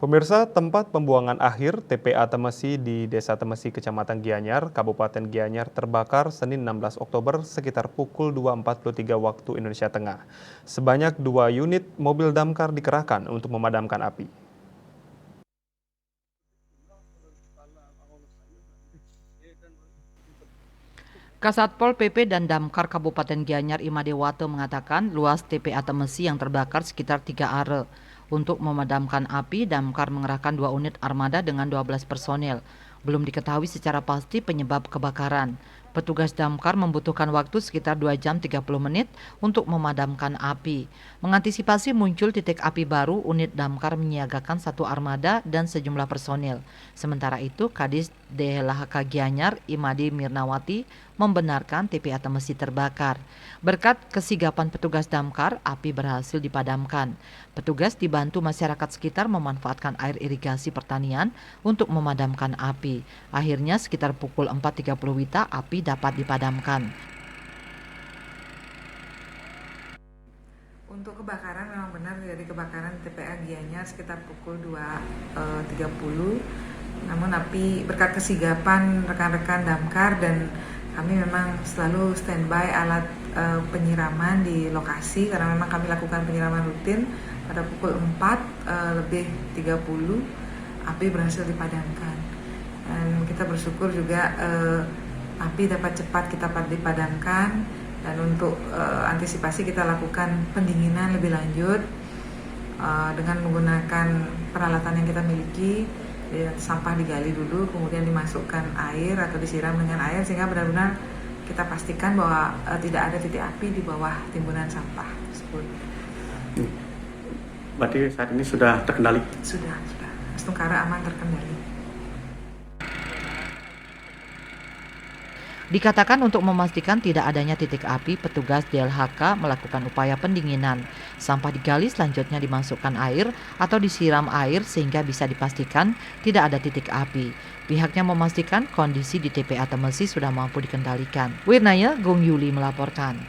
Pemirsa, tempat pembuangan akhir TPA Temesi di Desa Temesi, Kecamatan Gianyar, Kabupaten Gianyar terbakar Senin 16 Oktober sekitar pukul 2.43 waktu Indonesia Tengah. Sebanyak 2 unit mobil damkar dikerahkan untuk memadamkan api. Kasatpol PP dan Damkar Kabupaten Gianyar Imadewato mengatakan luas TPA Temesi yang terbakar sekitar 3 are. Untuk memadamkan api, Damkar mengerahkan 2 unit armada dengan 12 personel. Belum diketahui secara pasti penyebab kebakaran. Petugas damkar membutuhkan waktu sekitar 2 jam 30 menit untuk memadamkan api. Mengantisipasi muncul titik api baru, unit damkar menyiagakan 1 armada dan sejumlah personil. Sementara itu, Kadis DLHK Gianyar Imade Mirnawati membenarkan TPA Temesi terbakar. Berkat kesigapan petugas damkar, api berhasil dipadamkan. Petugas dibantu masyarakat sekitar memanfaatkan air irigasi pertanian untuk memadamkan api. Akhirnya sekitar pukul 4.30 WITA api dapat dipadamkan. Untuk kebakaran memang benar terjadi kebakaran TPA Gianyar sekitar pukul 2.30. Namun api berkat kesigapan rekan-rekan damkar dan kami memang selalu standby alat penyiraman di lokasi karena memang kami lakukan penyiraman rutin pada pukul 4:30 api berhasil dipadamkan. Dan kita bersyukur juga api dapat cepat kita dipadamkan, dan untuk antisipasi kita lakukan pendinginan lebih lanjut dengan menggunakan peralatan yang kita miliki. Sampah digali dulu, kemudian dimasukkan air atau disiram dengan air sehingga benar-benar kita pastikan bahwa tidak ada titik api di bawah timbunan sampah tersebut. Berarti saat ini sudah terkendali? Sudah. Astungkara aman terkendali. Dikatakan untuk memastikan tidak adanya titik api, petugas DLHK melakukan upaya pendinginan. Sampah digali, selanjutnya dimasukkan air atau disiram air sehingga bisa dipastikan tidak ada titik api. Pihaknya memastikan kondisi di TPA Temesi sudah mampu dikendalikan. Wirnaya Gung Yuli melaporkan.